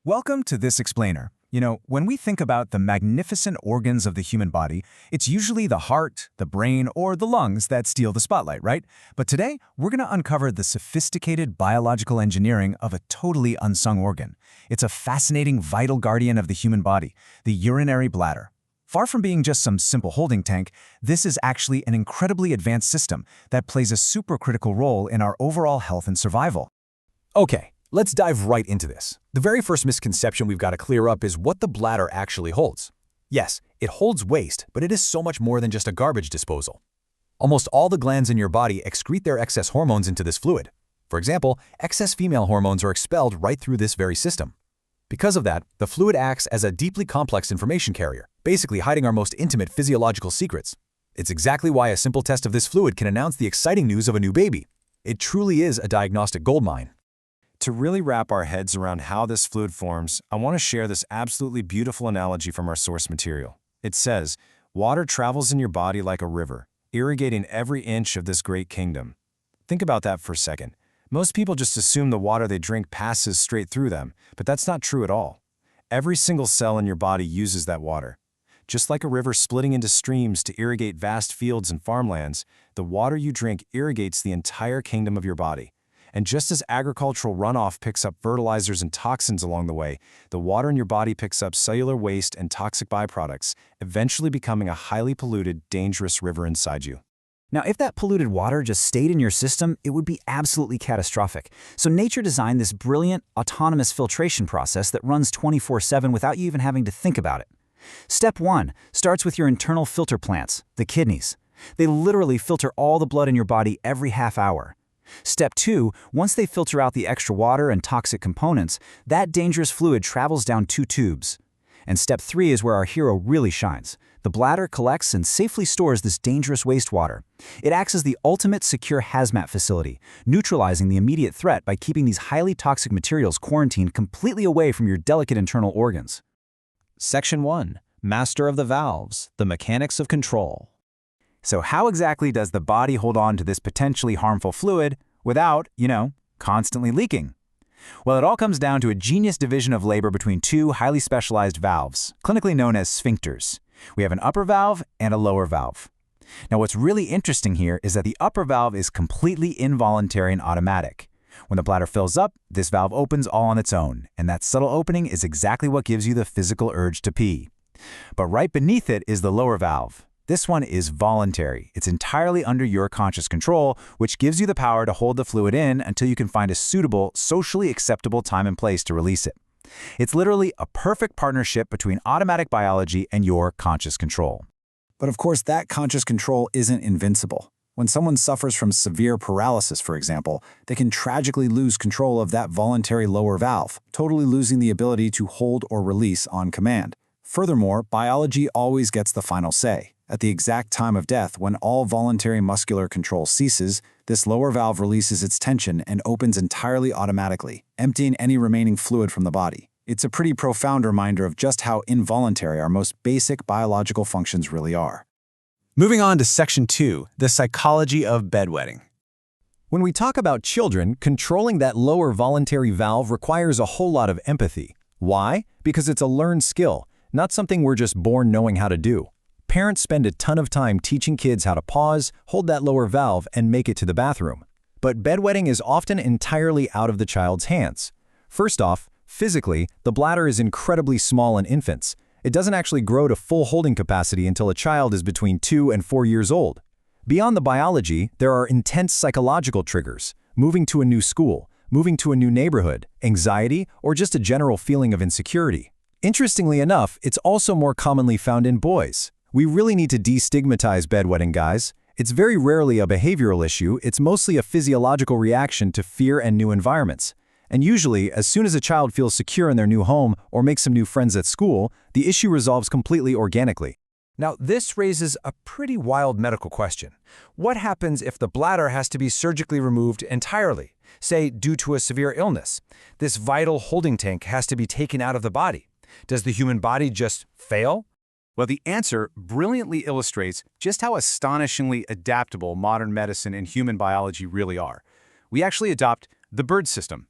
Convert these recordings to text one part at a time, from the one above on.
Welcome to This Explainer. When we think about the magnificent organs of the human body, it's usually the heart, the brain, or the lungs that steal the spotlight, right? But today, we're going to uncover the sophisticated biological engineering of a totally unsung organ. It's a fascinating, vital guardian of the human body, the urinary bladder. Far from being just some simple holding tank, this is actually an incredibly advanced system that plays a supercritical role in our overall health and survival. Okay, let's dive right into this. The very first misconception we've got to clear up is what the bladder actually holds. Yes, it holds waste, but it is so much more than just a garbage disposal. Almost all the glands in your body excrete their excess hormones into this fluid. For example, excess female hormones are expelled right through this very system. Because of that, the fluid acts as a deeply complex information carrier, basically hiding our most intimate physiological secrets. It's exactly why a simple test of this fluid can announce the exciting news of a new baby. It truly is a diagnostic goldmine. To really wrap our heads around how this fluid forms, I want to share this absolutely beautiful analogy from our source material. It says, water travels in your body like a river, irrigating every inch of this great kingdom. Think about that for a second. Most people just assume the water they drink passes straight through them, but that's not true at all. Every single cell in your body uses that water. Just like a river splitting into streams to irrigate vast fields and farmlands, the water you drink irrigates the entire kingdom of your body. And just as agricultural runoff picks up fertilizers and toxins along the way, the water in your body picks up cellular waste and toxic byproducts, eventually becoming a highly polluted, dangerous river inside you. Now, if that polluted water just stayed in your system, it would be absolutely catastrophic. So nature designed this brilliant, autonomous filtration process that runs 24/7 without you even having to think about it. Step 1 starts with your internal filter plants, the kidneys. They literally filter all the blood in your body every half hour. Step 2, once they filter out the extra water and toxic components, that dangerous fluid travels down 2 tubes. And Step 3 is where our hero really shines. The bladder collects and safely stores this dangerous wastewater. It acts as the ultimate secure hazmat facility, neutralizing the immediate threat by keeping these highly toxic materials quarantined completely away from your delicate internal organs. Section 1. Master of the Valves, the Mechanics of Control. So how exactly does the body hold on to this potentially harmful fluid without, constantly leaking? Well, it all comes down to a genius division of labor between 2 highly specialized valves, clinically known as sphincters. We have an upper valve and a lower valve. Now, what's really interesting here is that the upper valve is completely involuntary and automatic. When the bladder fills up, this valve opens all on its own, and that subtle opening is exactly what gives you the physical urge to pee. But right beneath it is the lower valve. This one is voluntary. It's entirely under your conscious control, which gives you the power to hold the fluid in until you can find a suitable, socially acceptable time and place to release it. It's literally a perfect partnership between automatic biology and your conscious control. But of course, that conscious control isn't invincible. When someone suffers from severe paralysis, for example, they can tragically lose control of that voluntary lower valve, totally losing the ability to hold or release on command. Furthermore, biology always gets the final say. At the exact time of death, when all voluntary muscular control ceases, this lower valve releases its tension and opens entirely automatically, emptying any remaining fluid from the body. It's a pretty profound reminder of just how involuntary our most basic biological functions really are. Moving on to Section 2, the psychology of bedwetting. When we talk about children, controlling that lower voluntary valve requires a whole lot of empathy. Why? Because it's a learned skill, not something we're just born knowing how to do. Parents spend a ton of time teaching kids how to pause, hold that lower valve, and make it to the bathroom. But bedwetting is often entirely out of the child's hands. First off, physically, the bladder is incredibly small in infants. It doesn't actually grow to full holding capacity until a child is between 2 and 4 years old. Beyond the biology, there are intense psychological triggers: moving to a new school, moving to a new neighborhood, anxiety, or just a general feeling of insecurity. Interestingly enough, it's also more commonly found in boys. We really need to destigmatize bedwetting, guys. It's very rarely a behavioral issue, it's mostly a physiological reaction to fear and new environments. And usually, as soon as a child feels secure in their new home or makes some new friends at school, the issue resolves completely organically. Now, this raises a pretty wild medical question. What happens if the bladder has to be surgically removed entirely, say due to a severe illness? This vital holding tank has to be taken out of the body. Does the human body just fail? Well, the answer brilliantly illustrates just how astonishingly adaptable modern medicine and human biology really are. We actually adopt the bird system.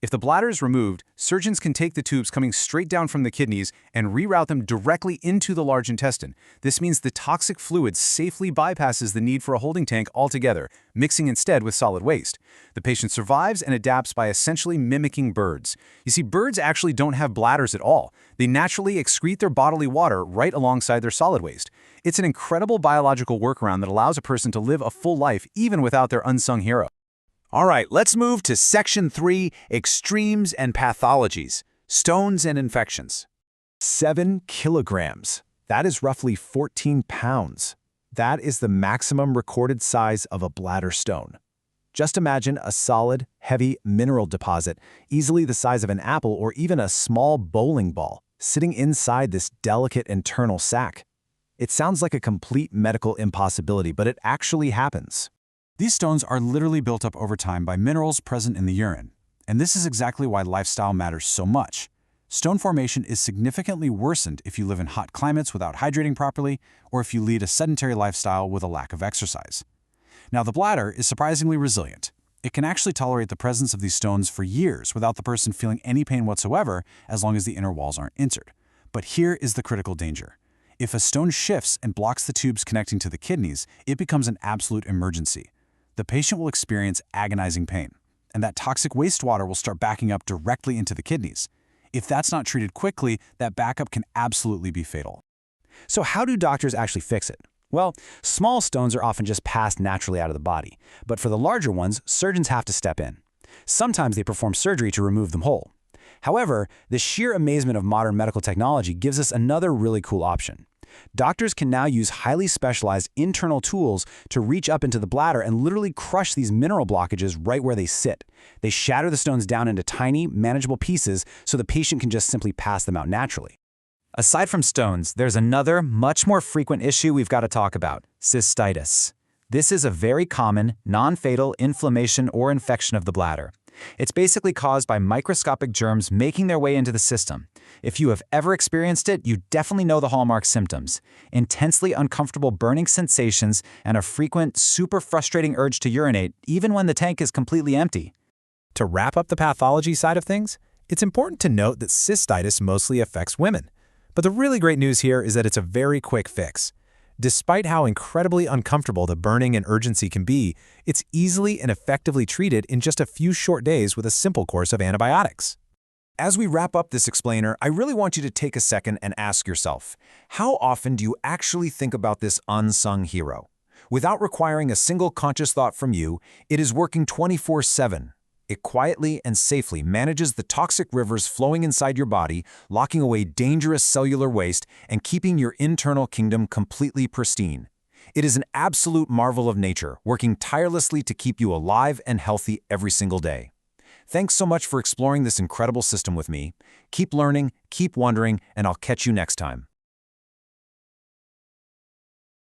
If the bladder is removed, surgeons can take the tubes coming straight down from the kidneys and reroute them directly into the large intestine. This means the toxic fluid safely bypasses the need for a holding tank altogether, mixing instead with solid waste. The patient survives and adapts by essentially mimicking birds. You see, birds actually don't have bladders at all. They naturally excrete their bodily water right alongside their solid waste. It's an incredible biological workaround that allows a person to live a full life even without their unsung hero. All right, let's move to Section 3, Extremes and Pathologies, Stones and Infections. 7 kilograms. That is roughly 14 pounds. That is the maximum recorded size of a bladder stone. Just imagine a solid, heavy mineral deposit, easily the size of an apple or even a small bowling ball, sitting inside this delicate internal sac. It sounds like a complete medical impossibility, but it actually happens. These stones are literally built up over time by minerals present in the urine. And this is exactly why lifestyle matters so much. Stone formation is significantly worsened if you live in hot climates without hydrating properly, or if you lead a sedentary lifestyle with a lack of exercise. Now, the bladder is surprisingly resilient. It can actually tolerate the presence of these stones for years without the person feeling any pain whatsoever, as long as the inner walls aren't injured. But here is the critical danger. If a stone shifts and blocks the tubes connecting to the kidneys, it becomes an absolute emergency. The patient will experience agonizing pain, and that toxic wastewater will start backing up directly into the kidneys. If that's not treated quickly, that backup can absolutely be fatal. So how do doctors actually fix it? Well, small stones are often just passed naturally out of the body, but for the larger ones, surgeons have to step in. Sometimes they perform surgery to remove them whole. However, the sheer amazement of modern medical technology gives us another really cool option. Doctors can now use highly specialized internal tools to reach up into the bladder and literally crush these mineral blockages right where they sit. They shatter the stones down into tiny, manageable pieces so the patient can just simply pass them out naturally. Aside from stones, there's another, much more frequent issue we've got to talk about: cystitis. This is a very common, non-fatal inflammation or infection of the bladder. It's basically caused by microscopic germs making their way into the system. If you have ever experienced it, you definitely know the hallmark symptoms: intensely uncomfortable burning sensations and a frequent, super frustrating urge to urinate, even when the tank is completely empty. To wrap up the pathology side of things, it's important to note that cystitis mostly affects women. But the really great news here is that it's a very quick fix. Despite how incredibly uncomfortable the burning and urgency can be, it's easily and effectively treated in just a few short days with a simple course of antibiotics. As we wrap up this explainer, I really want you to take a second and ask yourself, how often do you actually think about this unsung hero? Without requiring a single conscious thought from you, it is working 24/7. It quietly and safely manages the toxic rivers flowing inside your body, locking away dangerous cellular waste and keeping your internal kingdom completely pristine. It is an absolute marvel of nature, working tirelessly to keep you alive and healthy every single day. Thanks so much for exploring this incredible system with me. Keep learning, keep wondering, and I'll catch you next time.